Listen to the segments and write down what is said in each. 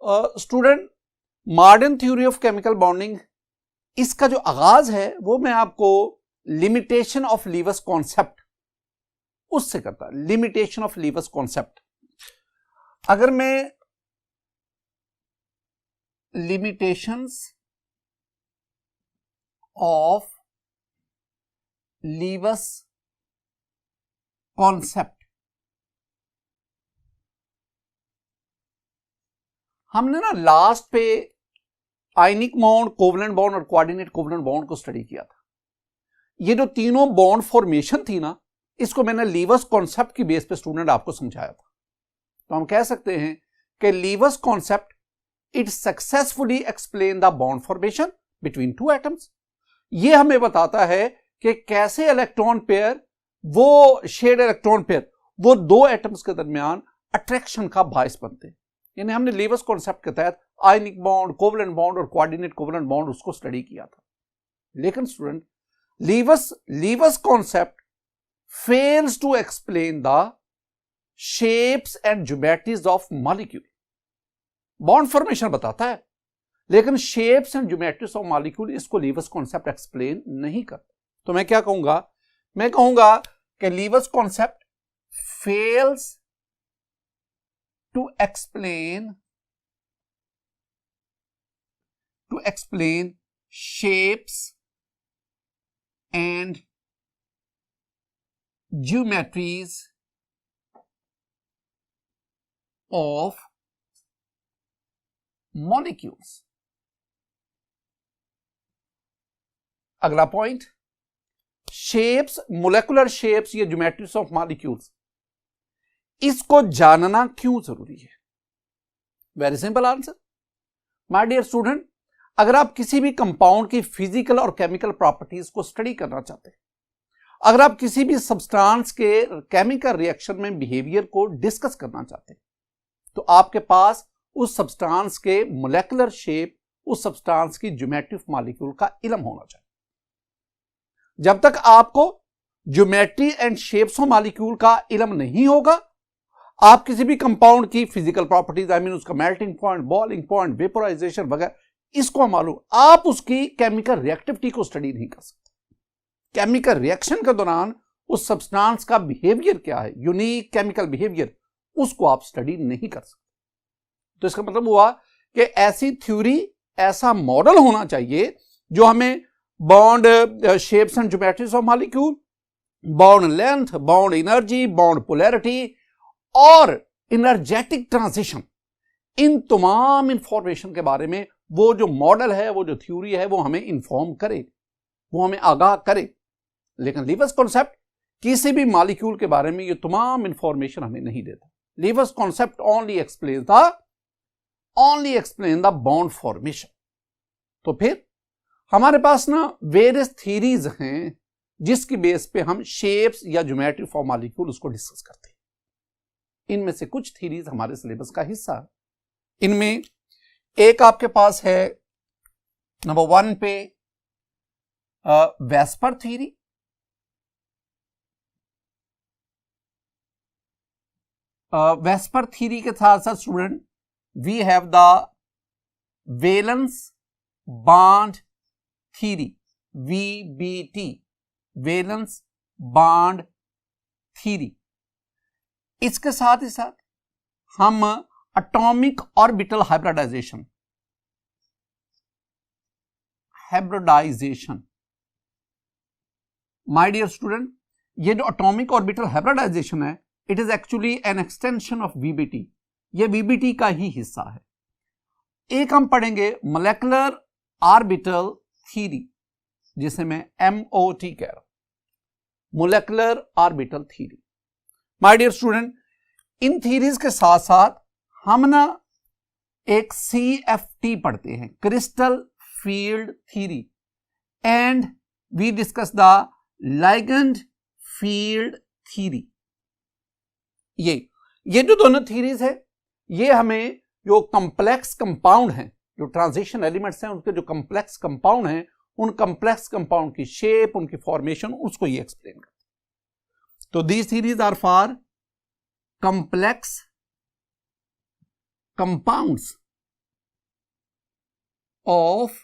Student, modern theory of chemical bonding, इसका जो आगाज है वो मैं आपको लिमिटेशन ऑफ लीवस कॉन्सेप्ट उससे करता। लिमिटेशन ऑफ लीवस कॉन्सेप्ट, अगर मैं लिमिटेशंस ऑफ लीवस कॉन्सेप्ट, हमने ना लास्ट पे आयनिक बॉन्ड, कोवलेंट बॉन्ड और कोऑर्डिनेट कोवलेंट बॉन्ड को स्टडी किया था। ये जो तीनों बॉन्ड फॉर्मेशन थी ना, इसको मैंने लीवस कॉन्सेप्ट की बेस पे स्टूडेंट आपको समझाया था। तो हम कह सकते हैं कि Lewis concept it successfully explain the bond formation between two atoms. ये हमें बताता है कि कैसे इलेक्ट्रॉन पेयर, वो शेयर्ड इलेक्ट्रॉन पेयर, वो दो एटम्स के दरमियान अट्रैक्शन का बायस बनते हैं। यानी हमने लीवस कॉन्सेप्ट के तहत आयनिक बॉन्ड, कोवलेंट बॉन्ड और कोऑर्डिनेट कोवलेंट बॉन्ड उसको स्टडी किया था। लेकिन student, Lewis concept fails to explain the shapes and geometries of molecule. Bond formation बताता है, लेकिन shapes and geometries of molecule इसको लीवस कॉन्सेप्ट एक्सप्लेन नहीं करता। तो मैं क्या कहूंगा, मैं कहूंगा कि Lewis concept fails to explain shapes and geometries of molecules। अगला पॉइंट, शेप्स, मोलेकुलर शेप्स या ज्योमेट्रीज ऑफ मॉलिक्यूल्स, इसको जानना क्यों जरूरी है? Very simple answer my dear student, अगर आप किसी भी कंपाउंड की फिजिकल और केमिकल प्रॉपर्टीज को स्टडी करना चाहते हैं, अगर आप किसी भी सब्सटेंस के केमिकल रिएक्शन में बिहेवियर को डिस्कस करना चाहते हैं, तो आपके पास उस सब्सटेंस के मोलेकुलर शेप, उस सब्सटेंस की ज्योमेट्री ऑफ मॉलिक्यूल का इल्म होना चाहिए। जब तक आपको geometry and shapes of molecule का इल्म नहीं होगा, आप किसी भी कंपाउंड की फिजिकल प्रॉपर्टीज, आई मीन उसका melting point, boiling point, vaporisation वगैरह, इसको मालूम, आप उसकी केमिकल रिएक्टिविटी को स्टडी नहीं कर सकते। केमिकल रिएक्शन के दौरान उस सब्सटेंस का बिहेवियर क्या है, यूनिक केमिकल बिहेवियर, उसको आप स्टडी नहीं कर सकते। तो इसका मतलब हुआ कि ऐसी थ्योरी, ऐसा मॉडल होना चाहिए जो हमें bond shapes and geometries of molecule, bond length, bond energy, bond polarity और एनर्जेटिक ट्रांजिशन, इन तमाम इंफॉर्मेशन के बारे में वो जो मॉडल है, वो जो थ्योरी है, वो हमें इंफॉर्म करे, वो हमें आगाह करे। लेकिन लीवस कॉन्सेप्ट किसी भी मॉलिक्यूल के बारे में ये तमाम इंफॉर्मेशन हमें नहीं देता। Lewis concept only explain the bond formation. तो फिर हमारे पास ना वेरियस थ्योरीज हैं जिसकी बेस पे हम शेप्स या ज्योमेट्री फॉर मॉलिक्यूल उसको डिस्कस करते हैं। इनमें से कुछ थ्योरीज हमारे सिलेबस का हिस्सा है। इनमें एक आपके पास है नंबर 1 पे वेस्पर थ्योरी, वेस्पर थ्योरी के साथ साथ student we have the valence bond theory, VBT, valence bond theory. इसके साथ ही साथ हम atomic orbital hybridization my dear student, ये जो एटॉमिक ऑर्बिटल हाइब्रिडाइजेशन है, it is actually an extension of VBT। ये VBT का ही हिस्सा है। एक हम पढ़ेंगे मोलेकुलर ऑर्बिटल थ्योरी, जिसे मैं MOT कह रहा हूं, molecular orbital theory. My dear student, इन थ्योरीज के साथ साथ हम ना एक CFT पढ़ते हैं, crystal field theory, and we discuss the ligand field theory. ये जो दोनों थ्योरीज है, ये हमें जो कॉम्प्लेक्स कंपाउंड हैं, जो ट्रांजिशन एलिमेंट्स हैं, उनके जो कॉम्प्लेक्स कंपाउंड हैं, उन कॉम्प्लेक्स कंपाउंड की शेप, उनकी फॉर्मेशन, उसको ये एक्सप्लेन करते हैं। तो these theories are for complex compounds of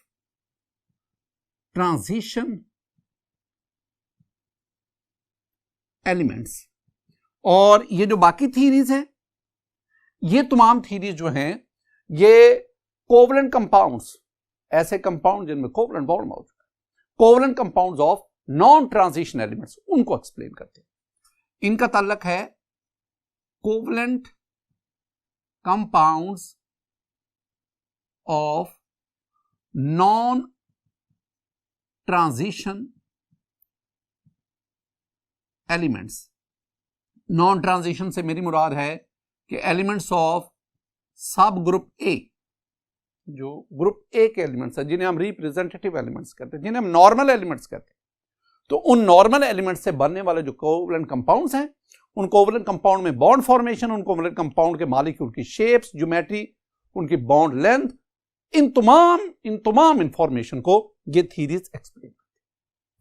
transition elements. और ये जो बाकी थीरीज हैं, ये तमाम थीरीज जो हैं, ये कोवलेंट कंपाउंड्स, ऐसे कंपाउंड जिनमें कोवलेंट बॉन्ड मौजूद है, covalent compounds of non transition elements, उनको एक्सप्लेन करते हैं। इनका ताल्लुक है covalent compounds of non transition elements. Non transition से मेरी मुराद है कि एलिमेंट्स ऑफ सब ग्रुप ए, जो ग्रुप ए के एलिमेंट्स हैं, जिन्हें हम रिप्रेजेंटेटिव एलिमेंट्स कहते हैं, जिन्हें हम नॉर्मल एलिमेंट्स कहते हैं। तो उन नॉर्मल एलिमेंट्स से बनने वाले जो कोवलेंट कंपाउंड्स हैं, उन कोवलेंट कंपाउंड में बॉन्ड फॉर्मेशन, उन कोवलेंट कंपाउंड के मॉलिक्यूल की शेप्स, ज्योमेट्री, उनकी बॉन्ड लेंथ, इन तमाम इंफॉर्मेशन को ये थीरीज एक्सप्लेन करते हैं।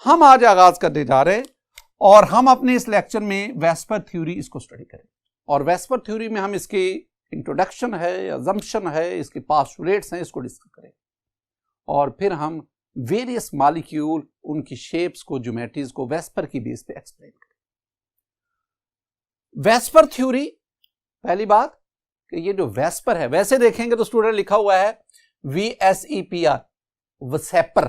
हम आज आगाज करने जा रहे हैं और हम अपने इस लेक्चर में वेस्पर थ्योरी इसको स्टडी करेंगे। और वेस्पर थ्योरी में हम इसकी इंट्रोडक्शन है, अजम्पशन है, इसके पास्टुलेट्स हैं, इसको डिस्कस करेंगे। और फिर हम वेरियस मॉलिक्यूल, उनकी शेप्स को, ज्योमेट्रीज को वेस्पर की बेस पे एक्सप्लेन करेंगे। वेस्पर थ्योरी, पहली बात कि ये जो वेस्पर है, वैसे देखेंगे तो स्टूडेंट लिखा हुआ है VSEPR, वेसेपर,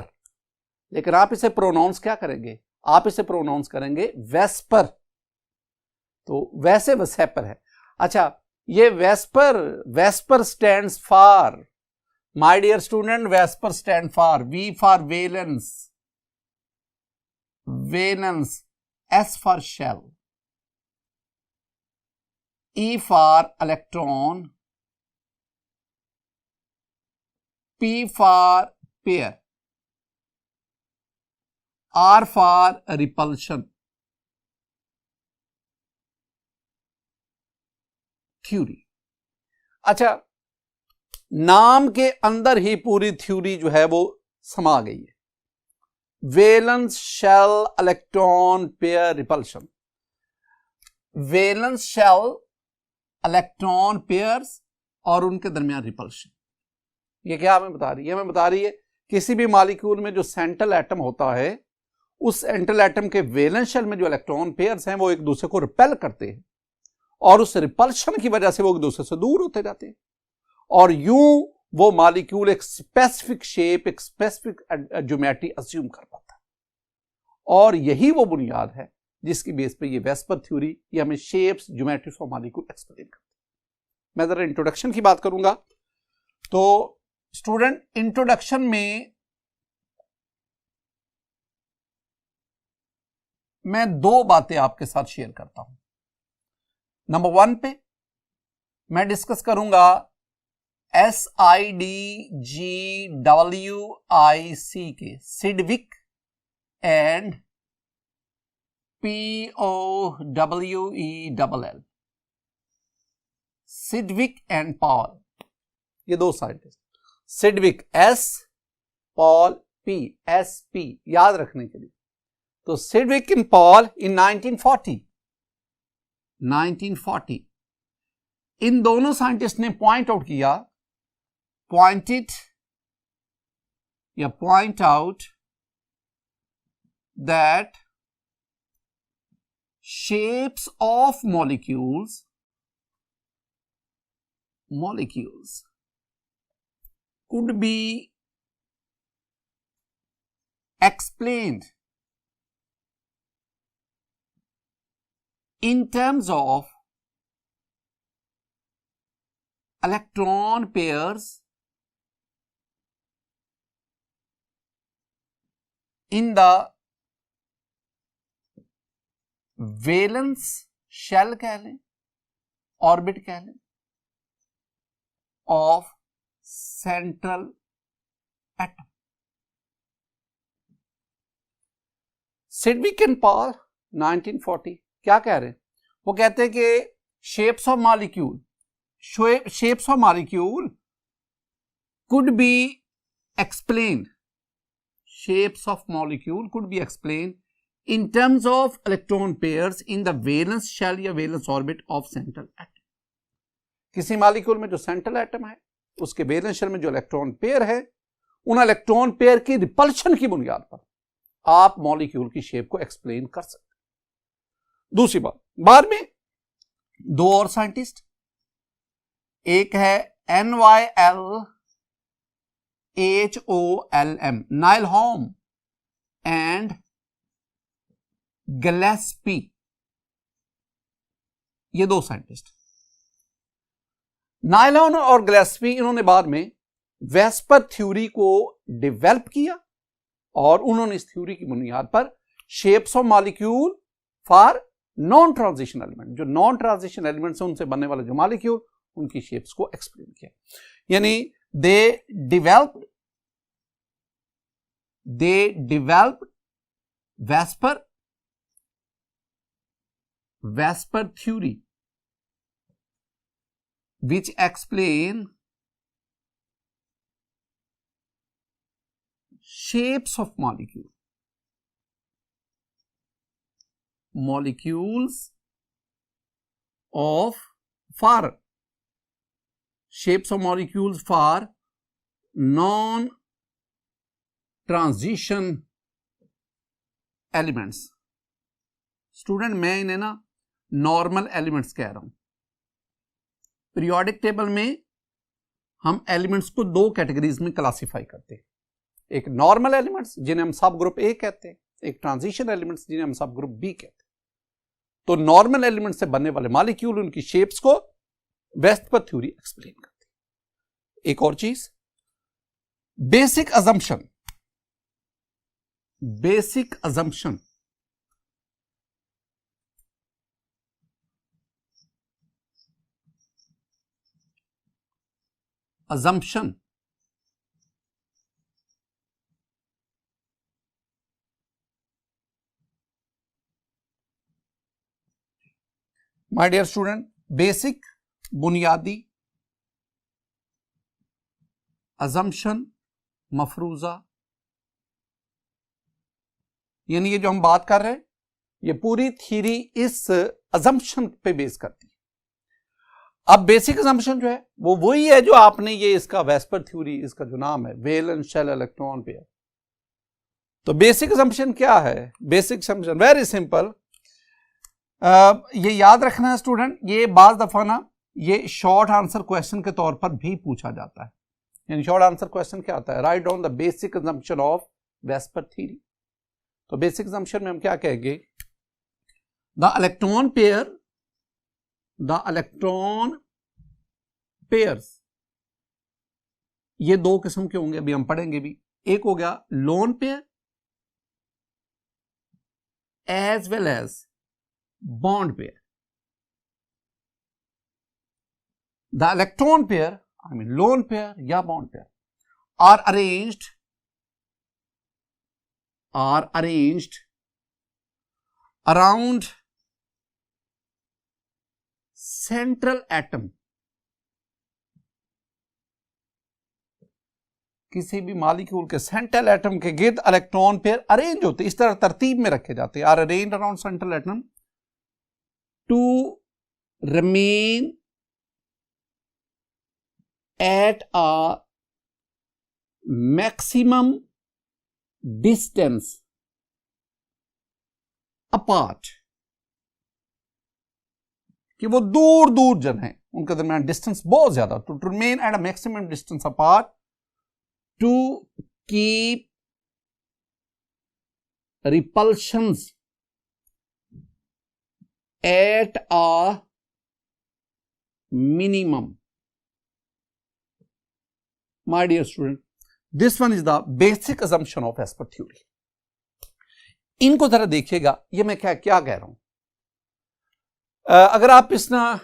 लेकिन आप इसे प्रोनाउंस क्या करेंगे? आप इसे प्रोनाउंस करेंगे वेस्पर। तो वैसे वेसेपर है। अच्छा, ये VSEPR stands for, my dear student, VSEPR stand for V for valence, S for shell, E for electron, P for pair, R for repulsion theory. अच्छा, नाम के अंदर ही पूरी थ्योरी जो है वो समा गई है। Valence shell electron pair repulsion, valence shell electron pairs और उनके दरमियान रिपल्शन। ये क्या हमें बता रही है? हमें बता रही है किसी भी मॉलिक्यूल में जो सेंट्रल एटम होता है, उस सेंट्रल एटम के वैलेंस शेल में जो इलेक्ट्रॉन पेयर्स हैं वो एक दूसरे को रिपेल करते हैं और उस रिपल्शन की वजह से वो एक दूसरे से दूर होते जाते हैं और यूं वो मॉलिक्यूल एक स्पेसिफिक शेप, एक स्पेसिफिक ज्योमेट्री अज्यूम कर पाता है। और यही वो बुनियाद है जिसकी बेस पे ये वेस्पर थ्योरी, ये हमें shapes, geometries of molecule explain करती है। मैं जरा इंट्रोडक्शन की बात करूंगा। तो स्टूडेंट, इंट्रोडक्शन में मैं दो बातें आपके साथ शेयर करता हूं। नंबर 1 पे मैं डिस्कस करूंगा SIDGWIC के, Sidgwick and POWELL, Sidgwick and Paul, ये दो scientist. Sidgwick S, Paul P, SP, याद रखने के लिए। तो सिडविक एंड पॉल इन 1940 इन दोनों साइंटिस्ट ने point out that shapes of molecules could be explained in terms of electron pairs in the valence shell कह लें, ऑर्बिट कह लें, of central atom. Sidgwick and Powell 1940 क्या कह रहे हैं? वो कहते हैं कि shapes of molecule could be explained, shapes of molecule could be explained in terms of electron pairs in the valence shell या valence orbit of central atom। किसी मॉलिक्यूल में जो सेंट्रल एटम है उसके वैलेंस शेल में जो electron pair है, उन इलेक्ट्रॉन पेयर की रिपल्शन की बुनियाद पर आप मॉलिक्यूल की शेप को एक्सप्लेन कर सकते हैं। दूसरी बात, बाद में दो और साइंटिस्ट, एक है NYLHOLM, नाइलहॉम एंड गिलेस्पी, ये दो साइंटिस्ट, नाइलॉन और गिलेस्पी, इन्होंने बाद में वेस्पर थ्योरी को डेवलप किया और उन्होंने इस थ्योरी की बुनियाद पर shapes of molecule for non transition element, जो नॉन ट्रांजिशन एलिमेंट्स हैं उनसे बनने वाले जो मॉलिक्यूल, उनकी शेप्स को एक्सप्लेन किया। यानी they developed VSEPR theory which explain shapes of molecules for shapes of molecules for non transition elements। Student मैं इन्हें ना नॉर्मल एलिमेंट्स कह रहा हूं। पीरियोडिक टेबल में हम एलिमेंट्स को दो कैटेगरीज में क्लासिफाई करते हैं, एक नॉर्मल एलिमेंट्स जिन्हें हम सब ग्रुप ए कहते हैं, एक ट्रांजिशन एलिमेंट्स जिन्हें हम सब ग्रुप बी कहते हैं। तो नॉर्मल एलिमेंट्स से बनने वाले मॉलिक्यूल, उनकी शेप्स को वेस्पर थ्योरी एक्सप्लेन करती है। एक और चीज, basic assumption my dear student, basic बुनियादी अजम्पशन मफरूजा, यानी ये जो हम बात कर रहे हैं ये पूरी थ्योरी इस अजम्पशन पे बेस करती है। अब बेसिक अजम्पशन जो है वो वही है जो आपने ये इसका वेस्पर थ्योरी, इसका जो नाम है वैलेंस शेल इलेक्ट्रॉन पेयर। तो बेसिक अजम्पशन क्या है? बेसिक अजम्पशन वेरी सिंपल, ये याद रखना है स्टूडेंट, ये बाज दफा ना ये शॉर्ट आंसर क्वेश्चन के तौर पर भी पूछा जाता है। यानी शॉर्ट आंसर क्वेश्चन क्या आता है? Write down the basic assumption of VSEPR theory. तो बेसिक अजम्पशन में हम क्या कहेंगे? द इलेक्ट्रॉन पेयर्स, ये दो किस्म के होंगे, अभी हम पढ़ेंगे भी। एक हो गया lone pair as well as bond pair. The electron pair, I mean lone pair या bond pair, are arranged around central atom. किसी भी मॉलिक्यूल के सेंट्रल एटम के गिर्द इलेक्ट्रॉन पेयर अरेंज होते, इस तरह तरतीब में रखे जाते हैं। Are arranged around central atom to remain at a maximum distance apart, कि वो दूर दूर जन है, उनके दरमियान डिस्टेंस बहुत ज्यादा। To remain at a maximum distance apart to keep repulsions at a minimum. My dear student, this one is the basic assumption of Vesper theory. इनको जरा देखिएगा, ये मैं क्या कह रहा हूं। अगर आप इस ना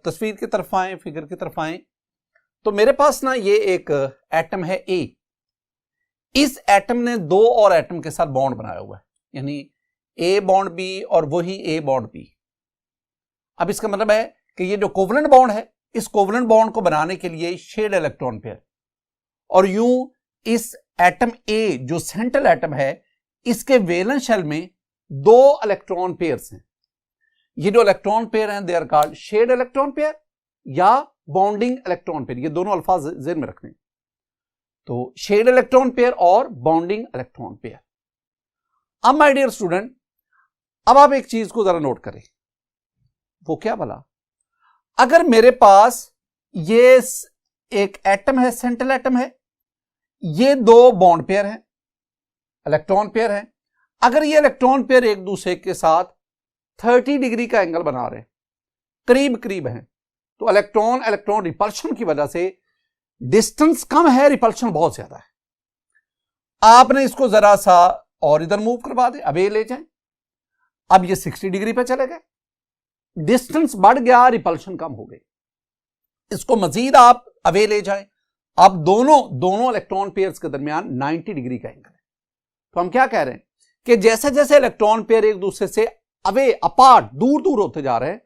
तस्वीर की तरफ आए, फिगर की तरफ आए, तो मेरे पास ना ये एक एटम है ए। इस एटम ने दो और एटम के साथ बॉन्ड बनाया हुआ है, यानी ए बॉन्ड बी और वही ए बॉन्ड बी। अब इसका मतलब है कि ये जो कोवलेंट बॉन्ड है, इस कोवलेंट बॉन्ड को बनाने के लिए शेड इलेक्ट्रॉन पेयर, और यूं इस एटम ए जो सेंट्रल एटम है, इसके वैलेंस शेल में दो इलेक्ट्रॉन पेयर्स हैं। ये जो इलेक्ट्रॉन पेयर हैं, they are called shared electron pair या बॉन्डिंग इलेक्ट्रॉन पेयर, ये दोनों अल्फाज ज़हन में रखने। तो शेड इलेक्ट्रॉन पेयर और बॉन्डिंग इलेक्ट्रॉन पेयर। अब माय डियर स्टूडेंट, अब आप एक चीज को जरा नोट करें, वो क्या भला, अगर मेरे पास ये एक एटम है, सेंट्रल एटम है, ये दो बॉन्ड पेयर हैं, इलेक्ट्रॉन पेयर हैं, अगर ये इलेक्ट्रॉन पेयर एक दूसरे के साथ 30 डिग्री का एंगल बना रहे हैं, करीब करीब हैं, तो इलेक्ट्रॉन इलेक्ट्रॉन रिपल्शन की वजह से डिस्टेंस कम है, रिपल्शन बहुत ज्यादा है। आपने इसको जरा सा और इधर मूव करवा दे, अब ये ले जाएं, अब ये 60 डिग्री पे चले गए, डिस्टेंस बढ़ गया, रिपल्शन कम हो गई। इसको मजीद आप अवे ले जाएं, अब दोनों इलेक्ट्रॉन पेयर्स के दरमियान 90 डिग्री का एंगल है। तो हम क्या कह रहे हैं कि जैसे जैसे इलेक्ट्रॉन पेयर एक दूसरे से अवे अपार्ट दूर दूर होते जा रहे हैं,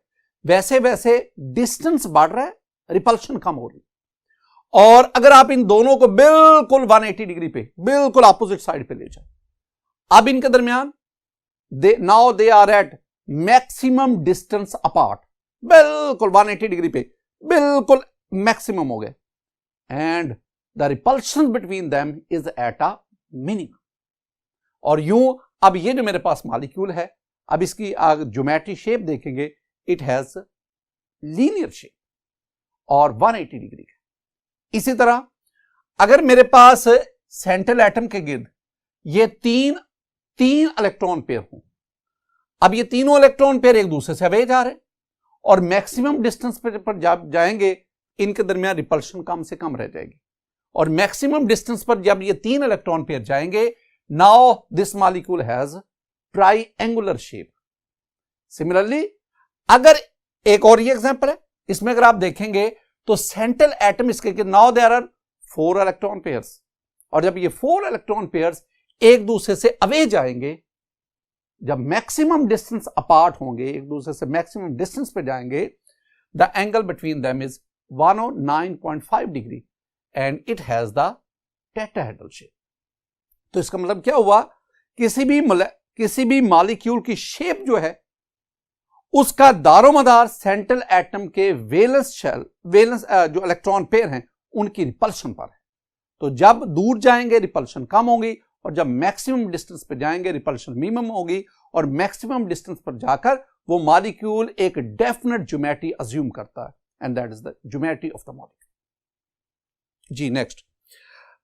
वैसे वैसे डिस्टेंस बढ़ रहा है, रिपल्शन कम हो रही है। और अगर आप इन दोनों को बिल्कुल 180 डिग्री पे, बिल्कुल अपोजिट साइड पे ले जाए, अब इनके दरमियान now they are at maximum distance apart, बिल्कुल 180 डिग्री पे बिल्कुल मैक्सिमम हो गए, and the repulsion between them is at a minimum. और यूं अब ये जो मेरे पास मॉलिक्यूल है, अब इसकी ज्योमेट्री शेप देखेंगे, इट हैज लीनियर शेप और 180 डिग्री का। इसी तरह अगर मेरे पास सेंट्रल एटम के गिर्द ये तीन इलेक्ट्रॉन पेयर हों, अब ये तीनों इलेक्ट्रॉन पेयर एक दूसरे से अवे जा रहे हैं और मैक्सिमम डिस्टेंस पर जाएंगे, इनके दरमियान रिपल्शन कम से कम रह जाएगी, और मैक्सिमम डिस्टेंस पर जब ये तीन इलेक्ट्रॉन पेयर जाएंगे, now this molecule has triangular shape. Similarly अगर एक और ये एग्जांपल है, इसमें अगर आप देखेंगे तो सेंट्रल एटम इसके now there are 4 electron pairs, और जब ये 4 इलेक्ट्रॉन पेयर्स एक दूसरे से अवे जाएंगे, जब मैक्सिमम डिस्टेंस अपार्ट होंगे, एक दूसरे से मैक्सिमम डिस्टेंस पे जाएंगे, the angle between them is 109.5 degree and it has the tetrahedral shape. तो इसका मतलब क्या हुआ, किसी भी मॉलिक्यूल की शेप जो है उसका दारोमदार सेंट्रल एटम के वैलेंस जो इलेक्ट्रॉन पेयर हैं उनकी रिपल्शन पर है। तो जब दूर जाएंगे रिपल्शन कम होगी, और जब मैक्सिमम डिस्टेंस पर जाएंगे रिपल्शन मिनिमम होगी, और मैक्सिमम डिस्टेंस पर जाकर वो मॉलिक्यूल एक डेफिनेट ज्योमेट्री अज्यूम करता है, and that is the geometry of the molecule. जी नेक्स्ट,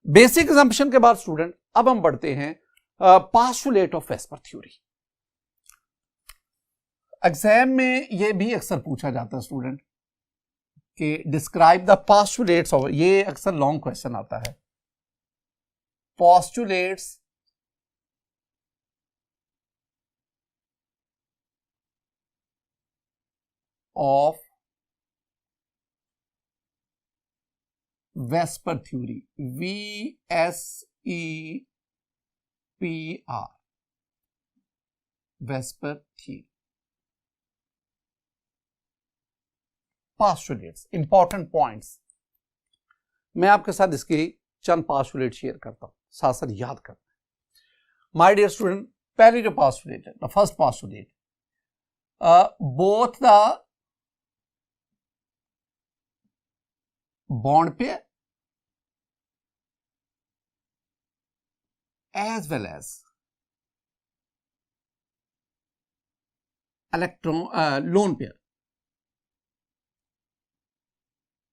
बेसिक असम्पशन के बाद स्टूडेंट अब हम बढ़ते हैं postulate of VSEPR theory. Exam में ये भी अक्सर पूछा जाता है स्टूडेंट कि डिस्क्राइब द पोस्टुलेट्स ऑफ, ये अक्सर लॉन्ग क्वेश्चन आता है, postulates of Vesper theory, VSEPR, Vesper theory, postulates, important points। मैं आपके साथ इसकी चंद पोस्टुलेट शेयर करता हूं, साथ साथ याद करना। माय डियर स्टूडेंट, पहली जो पोस्टुलेट है, the first postulate, both the bond pair as well as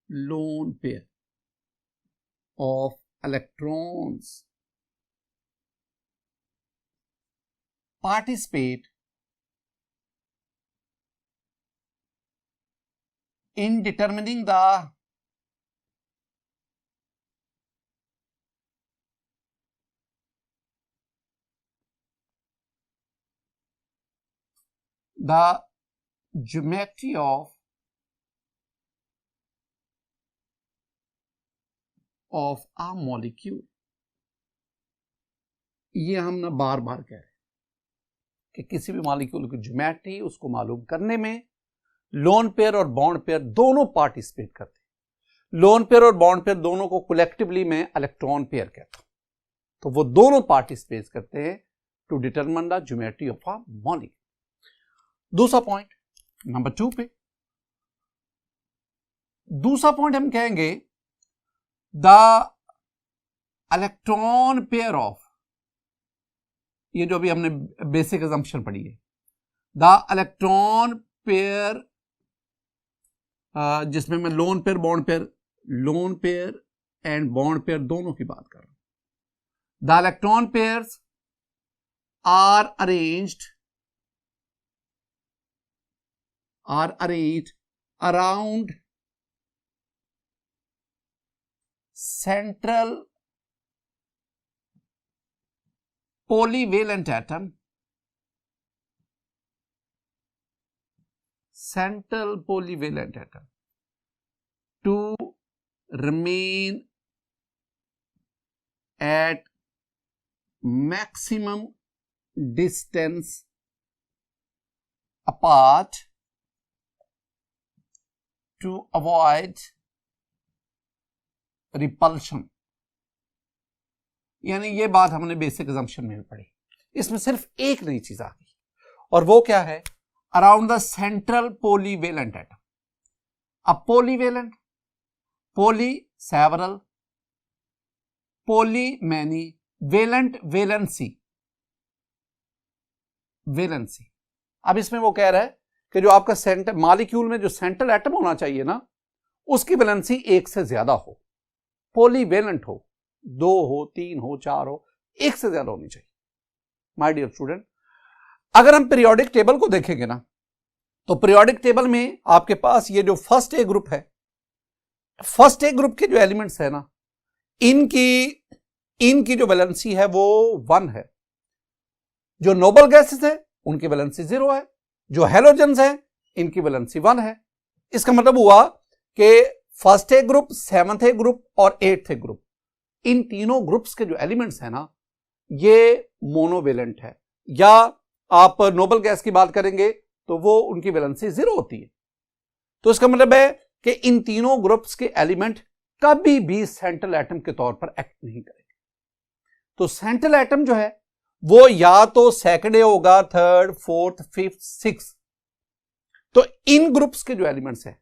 lone pair of electrons participate in determining the geometry of a molecule। ये हम ना बार बार कह रहे हैं कि किसी भी मॉलिक्यूल की ज्योमेट्री उसको मालूम करने में लोन पेयर और बॉन्ड पेयर दोनों पार्टिसिपेट करते हैं। लोन पेयर और बॉन्ड पेयर दोनों को कलेक्टिवली में इलेक्ट्रॉन पेयर कहता हूं। तो वो दोनों पार्टिसिपेट करते हैं to determine the geometry of a molecule. दूसरा पॉइंट नंबर 2 पे, दूसरा पॉइंट हम कहेंगे द इलेक्ट्रॉन पेयर ऑफ, ये जो अभी हमने बेसिक असम्पशन पढ़ी है, द इलेक्ट्रॉन पेयर, जिसमें मैं lone pair and bond pair दोनों की बात कर रहा हूं। The electron pairs are arranged around central polyvalent atom, to remain at maximum distance apart to avoid repulsion। यानी ये बात हमने बेसिक असम्पशन में भी पढ़ी। इसमें सिर्फ एक नई चीज आ गई और वो क्या है, around the central polyvalent atom. अब पोलीवेलेंट, पोली सेवरल, पोली मैनी, वेलेंट वेलेंसी। अब इसमें वो कह रहा है कि जो आपका सेंटर मॉलिक्यूल में जो सेंट्रल एटम होना चाहिए ना, उसकी वैलेंसी एक से ज्यादा हो, पॉलीवेलेंट हो, 2 हो, 3 हो, 4 हो, एक से ज्यादा होनी चाहिए। माय डियर स्टूडेंट, अगर हम पीरियोडिक टेबल को देखेंगे ना, तो पीरियोडिक टेबल में आपके पास ये जो फर्स्ट ए ग्रुप है, फर्स्ट ए ग्रुप के जो एलिमेंट्स है ना, इनकी जो वैलेंसी है वो 1 है। जो नोबल गैसेस है उनकी वैलेंसी 0 है। जो हेलोजेंस है इनकी वैलेंसी 1 है। इसका मतलब हुआ कि first A group, 7th A group और 8th ए ग्रुप, इन तीनों ग्रुप्स के जो एलिमेंट्स है ना, ये मोनोवेलेंट है। या आप नोबल गैस की बात करेंगे तो वो उनकी वैलेंसी 0 होती है। तो इसका मतलब है कि इन तीनों ग्रुप्स के एलिमेंट कभी भी सेंट्रल एटम के तौर पर एक्ट नहीं करेंगे। तो सेंट्रल एटम जो है वो या तो सेकंड ए होगा, थर्ड, फोर्थ, फिफ्थ, सिक्स। तो इन ग्रुप्स के जो एलिमेंट्स हैं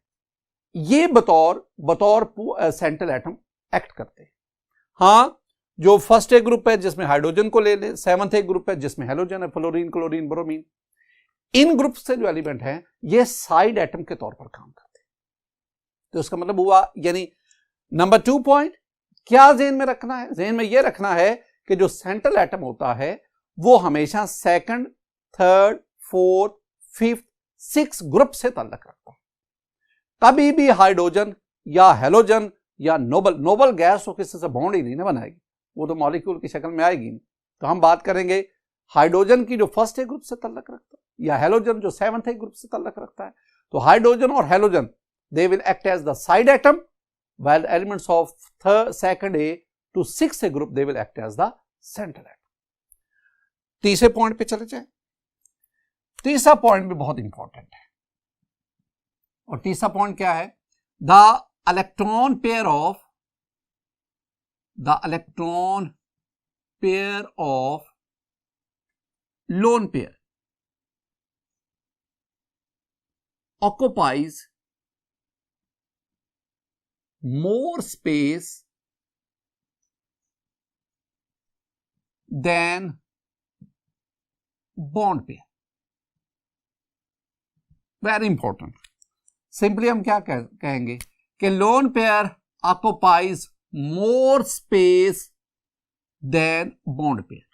ये बतौर सेंट्रल एटम एक्ट करते हैं। हां, जो फर्स्ट ए ग्रुप है जिसमें हाइड्रोजन को ले ले, 7th ए ग्रुप है जिसमें हेलोजन है, फ्लोरीन, क्लोरीन, ब्रोमीन, इन ग्रुप से जो एलिमेंट हैं ये साइड एटम के तौर पर काम करते हैं। तो इसका मतलब हुआ, यानी नंबर 2 पॉइंट क्या ज़हन में रखना है? ज़हन में यह रखना है कि जो सेंट्रल एटम होता है वो हमेशा second, third, fourth, fifth, 6 group से ताल्लुक रखता है। कभी भी हाइड्रोजन या हेलोजन या नोबल गैस तो किसी से बॉन्ड ही नहीं ना बनाएगी, वो तो मॉलिक्यूल की शक्ल में आएगी नहीं। तो हम बात करेंगे हाइड्रोजन की जो फर्स्ट ए ग्रुप से ताल्लुक रखता है या हेलोजन जो 7th ए ग्रुप से ताल्लुक रखता है। तो हाइड्रोजन और halogen they will act as the side atom, while elements of second A to 6th A group they will act as the central atom। तीसरे पॉइंट पे चले जाए। तीसरा पॉइंट भी बहुत इंपॉर्टेंट है और तीसरा पॉइंट क्या है? The electron pair of lone pair occupies more space than bond pair। Very important. Simply हम क्या कहेंगे कि lone pair occupies more space than bond pair.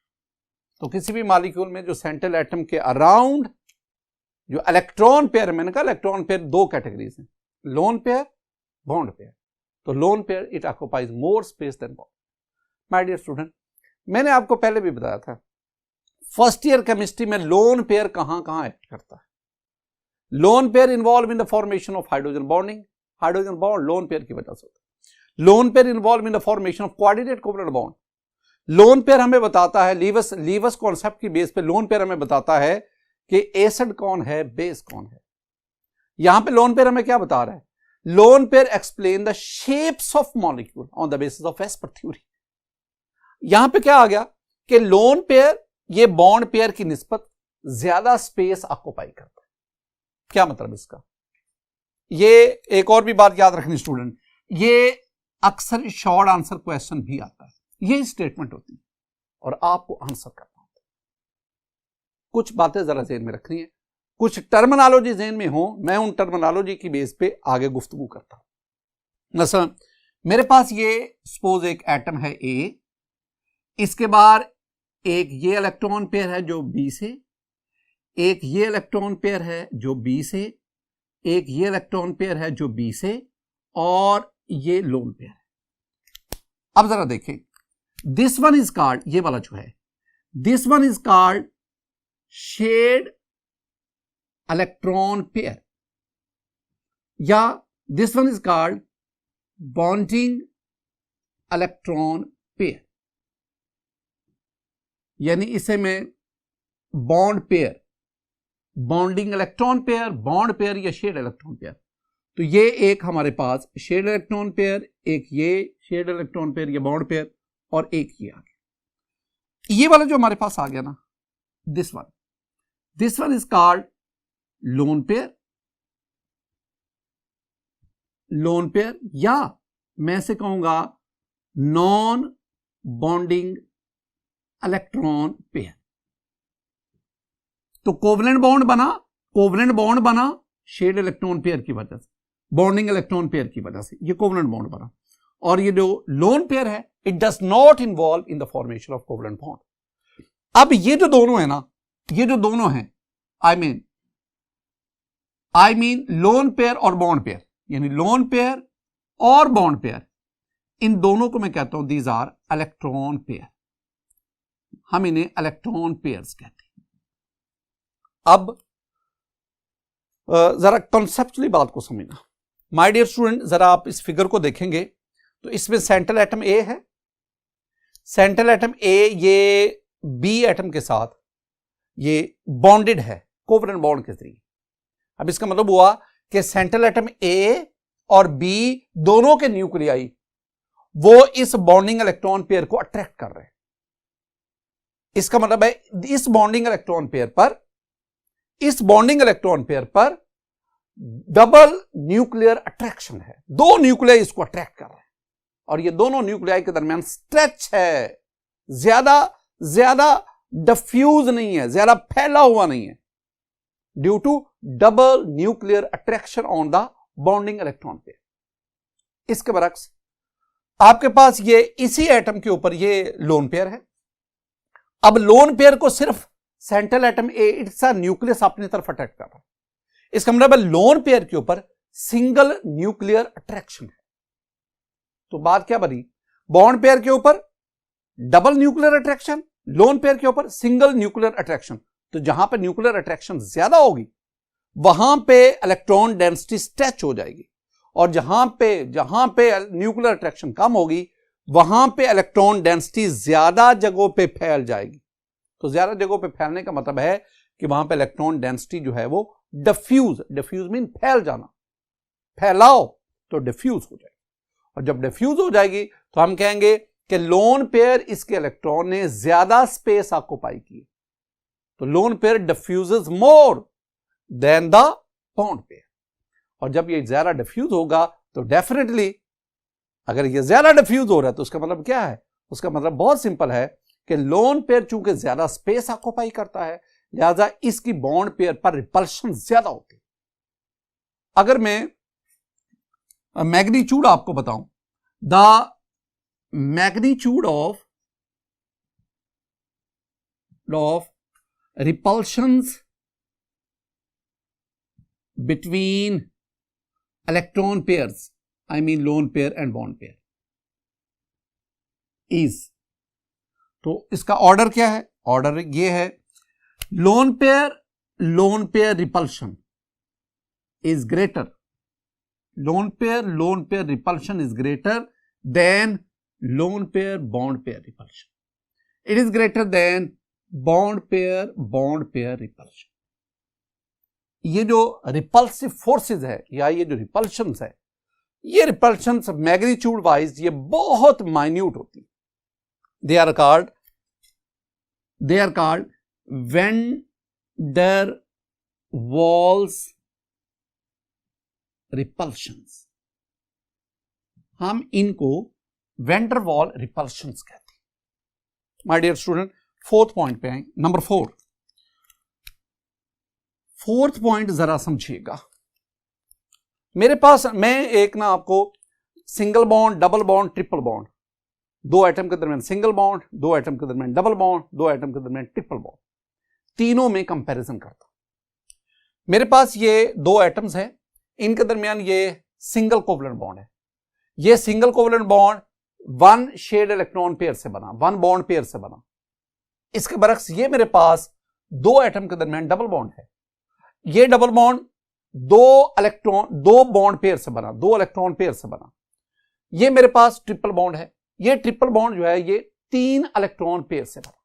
तो किसी भी मॉलिक्यूल में जो सेंट्रल एटम के अराउंड जो इलेक्ट्रॉन पेयर, मैंने कहा इलेक्ट्रॉन पेयर 2 कैटेगरीज हैं, लोन पेयर, बॉन्ड पेयर। तो lone pair it occupies more space than bond. My dear student, मैंने आपको पहले भी बताया था फर्स्ट ईयर केमिस्ट्री में लोन पेयर कहां एक्ट करता है। Lone pair involve in the formation of hydrogen bonding, hydrogen bond lone pair की वजह से होता है। Lone pair involve in the formation of coordinate covalent bond. Lone pair हमें बताता है, लीवस कॉन्सेप्ट की बेस पे लोन पेयर हमें बताता है कि एसिड कौन है, बेस कौन है। यहां पे लोन पेयर हमें क्या बता रहा है? Lone pair explain the shapes of molecule on the basis of Esper theory. यहां पे क्या आ गया कि लोन पेयर ये बॉन्ड पेयर की निस्बत ज्यादा स्पेस ऑक्युपाई करता है। क्या मतलब इसका? ये एक और भी बात याद रखनी स्टूडेंट, ये अक्सर शॉर्ट आंसर क्वेश्चन भी आता है, ये स्टेटमेंट होती है और आपको आंसर करना होता है। कुछ बातें जरा ज़हन में रखनी है, कुछ टर्मिनोलॉजी ज़हन में हो, मैं उन टर्मिनोलॉजी की बेस पे आगे गुफ्तगू करता हूं। मसलन मेरे पास ये सपोज एक एटम है A, इसके बाद एक ये इलेक्ट्रॉन पेयर है जो B से, एक ये इलेक्ट्रॉन पेयर है जो B से, एक ये इलेक्ट्रॉन पेयर है जो B से, और ये लोन पेयर है। अब जरा देखें, दिस वन इज कॉल्ड, ये वाला जो है, this one is called shared electron pair, या this one is called bonding electron pair, यानी इसे मैं bond pair, bonding electron pair, bond pair या शेयर्ड इलेक्ट्रॉन पेयर। तो ये एक हमारे पास शेयर्ड इलेक्ट्रॉन पेयर, एक ये शेयर्ड इलेक्ट्रॉन पेयर या बॉन्ड पेयर, और एक ये आ गया। ये वाला जो हमारे पास आ गया ना, this one is called lone pair, loan pair, या मैं से कहूंगा नॉन बॉन्डिंग इलेक्ट्रॉन पेयर। तो कोवलेंट बॉन्ड बना शेयर्ड इलेक्ट्रॉन पेयर की वजह से, बॉन्डिंग इलेक्ट्रॉन पेयर की वजह से ये कोवलेंट बॉन्ड बना। और ये जो लोन पेयर है, it does not involve in the formation of covalent bond. अब ये जो दोनों है ना, ये जो दोनों हैं, आई मीन लोन पेयर और बॉन्ड पेयर, यानी लोन पेयर और बॉन्ड पेयर, इन दोनों को मैं कहता हूं दीज आर इलेक्ट्रॉन पेयर, हम इन्हें इलेक्ट्रॉन पेयर्स कहते हैं। अब जरा कॉन्सेप्चुअली बात को समझना माय डियर स्टूडेंट, जरा आप इस फिगर को देखेंगे तो इसमें सेंट्रल एटम ए है, सेंट्रल एटम ए ये बी एटम के साथ ये बॉन्डेड है कोवलेंट बॉन्ड के जरिए। अब इसका मतलब हुआ कि सेंट्रल एटम ए और बी दोनों के न्यूक्लियाई वो इस बॉन्डिंग इलेक्ट्रॉन पेयर को अट्रैक्ट कर रहे हैं। इसका मतलब है इस बॉन्डिंग इलेक्ट्रॉन पेयर पर डबल न्यूक्लियर अट्रैक्शन है, दो न्यूक्लियाई इसको अट्रैक्ट कर रहे हैं, और ये दोनों न्यूक्लियाई के दरमियान स्ट्रेच है, ज्यादा डिफ्यूज नहीं है, ज्यादा फैला हुआ नहीं है, due to double nuclear attraction on the bonding electron pair. इसके बरक्स आपके पास ये इसी एटम के ऊपर ये लोन पेयर है। अब लोन पेयर को सिर्फ central atom A it's nucleus अपनी तरफ अट्रैक्ट कर रहा है। इसका मतलब है लोन पेयर के ऊपर सिंगल न्यूक्लियर अट्रैक्शन है। तो बात क्या बनी, बॉन्ड पेयर के ऊपर double nuclear attraction, lone pair के ऊपर सिंगल न्यूक्लियर अट्रैक्शन। तो जहां पे न्यूक्लियर अट्रैक्शन ज्यादा होगी वहां पे इलेक्ट्रॉन डेंसिटी स्ट्रेच हो जाएगी, और जहां पे न्यूक्लियर अट्रैक्शन कम होगी वहां पे इलेक्ट्रॉन डेंसिटी ज्यादा जगहों पे फैल जाएगी। तो ज्यादा जगहों पे फैलने का मतलब है कि वहां पे इलेक्ट्रॉन डेंसिटी जो है वो डिफ्यूज मीन फैल जाना, फैलाओ तो डिफ्यूज हो जाएगी, और जब डिफ्यूज हो जाएगी तो हम कहेंगे कि लोन पेयर इसके इलेक्ट्रॉन ने ज्यादा स्पेस ऑक्युपाई की, तो lone pair diffuses more than the bond pair. और जब ये ज्यादा डिफ्यूज होगा तो डेफिनेटली अगर ये ज्यादा डिफ्यूज हो रहा है तो उसका मतलब क्या है, उसका मतलब बहुत सिंपल है कि लोन पेयर चूंकि ज्यादा स्पेस ऑक्युपाई करता है लिहाजा इसकी बॉन्ड पेयर पर रिपल्शन ज्यादा होती है। अगर मैं मैग्नीट्यूड आपको बताऊं, the magnitude of repulsions between electron pairs, I mean lone pair and bond pair is, तो इसका ऑर्डर क्या है, ऑर्डर ये है, lone pair repulsion is greater, lone pair repulsion is greater than loan pair bond pair repulsion, it is greater than bond pair repulsion. ये जो repulsive forces है या ये जो रिपल्शंस है, ये रिपल्शंस मैग्नीट्यूड वाइज ये बहुत माइन्यूट होती है। They are called van der Waals repulsions, हम इनको वैन डर वाल रिपल्शंस कहते हैं। My dear student, fourth point पे आए, नंबर 4। फोर्थ पॉइंट जरा समझिएगा। मेरे पास मैं एक ना आपको single bond, double bond, triple bond, 2 atom के दरमियान सिंगल बॉन्ड, 2 एटम के दरमियान डबल बॉन्ड, 2 एटम के दरमियान ट्रिपल बॉन्ड, तीनों में कंपैरिजन करता हूं। मेरे पास ये 2 एटम्स हैं, इनके दरमियान ये सिंगल कोवलेंट बॉन्ड है। ये single covalent bond 1 shared electron pair से बना, 1 बॉन्ड पेयर से बना। इसके बरक्स ये मेरे पास 2 एटम के दरमियान डबल बॉन्ड है। ये डबल बॉन्ड 2 बॉन्ड पेयर से बना, 2 इलेक्ट्रॉन पेयर से बना। ये मेरे पास ट्रिपल बॉन्ड है। ये ट्रिपल बॉन्ड जो है ये 3 इलेक्ट्रॉन पेयर से बना।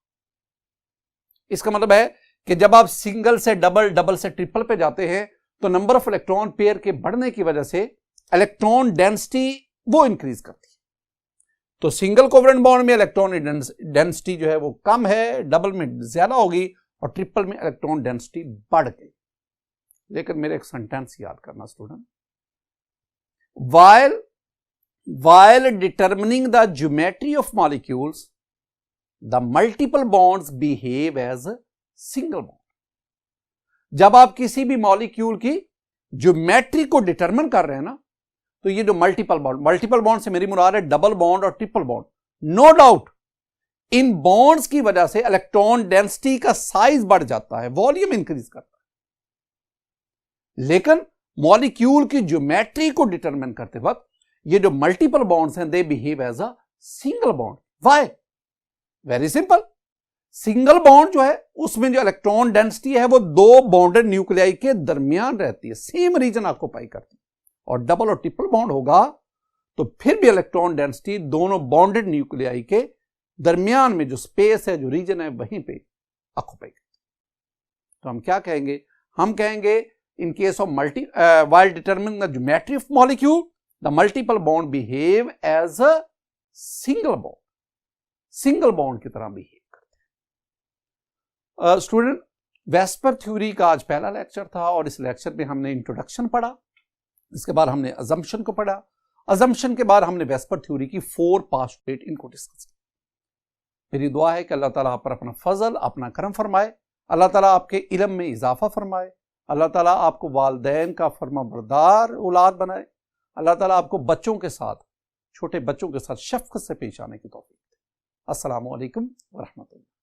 इसका मतलब है कि जब आप सिंगल से डबल, डबल से ट्रिपल पे जाते हैं तो नंबर ऑफ इलेक्ट्रॉन पेयर के बढ़ने की वजह से इलेक्ट्रॉन डेंसिटी वो इंक्रीज करती है। तो सिंगल कोवलेंट बॉन्ड में इलेक्ट्रॉन डेंसिटी जो है वो कम है, डबल में ज्यादा होगी, और ट्रिपल में इलेक्ट्रॉन डेंसिटी बढ़ गई। लेकिन मेरे एक सेंटेंस याद करना student, while determining the geometry of molecules, the multiple bonds behave as a single bond. जब आप किसी भी मॉलिक्यूल की ज्योमेट्री को डिटरमिन कर रहे हैं ना, तो ये जो मल्टीपल बॉन्ड से मेरी मुराद है डबल बॉन्ड और ट्रिपल बॉन्ड। नो डाउट इन बॉन्ड्स की वजह से इलेक्ट्रॉन डेंसिटी का साइज बढ़ जाता है, वॉल्यूम इंक्रीज करता है। लेकिन मॉलिक्यूल की ज्योमेट्री को डिटरमिन करते वक्त ये जो मल्टीपल बॉन्ड्स हैं, they behave as a single bond. Why? Very simple. Single bond जो है उसमें जो इलेक्ट्रॉन डेंसिटी है वो 2 बॉन्डेड न्यूक्लियाई के दरमियान रहती है, सेम रीजन ऑक्यूपाई करती है। और डबल और ट्रिपल बॉन्ड होगा तो फिर भी इलेक्ट्रॉन डेंसिटी दोनों बॉन्डेड न्यूक्लियाई के दरमियान में जो स्पेस है, जो रीजन है, वहीं पे ऑक्यूपाई करती है। तो हम क्या कहेंगे? हम कहेंगे in case of while determining the geometry of molecule, the multiple bond behave as a single bond, single bond की तरह behave करते हैं। स्टूडेंट, वेस्पर थ्योरी का आज पहला लेक्चर था और इस लेक्चर में हमने इंट्रोडक्शन पढ़ा, इसके बाद हमने अजम्पशन को पढ़ा, अजम्पशन के बाद हमने वेस्पर थ्योरी की 4 पोस्टुलेट इनको डिस्कस किया। मेरी दुआ है कि अल्लाह ताला आप पर अपना फजल, अपना करम फरमाए, अल्लाह ताला आपके इल्म में इजाफा फरमाए, अल्लाह ताला आपको वालिदैन का फरमाबरदार औलाद बनाए, अल्लाह ताला आपको बच्चों के साथ, छोटे बच्चों के साथ शफ़क़त से पेश आने की तौफीक दे। अस्सलामु अलैकुम व रहमतुल्लाह।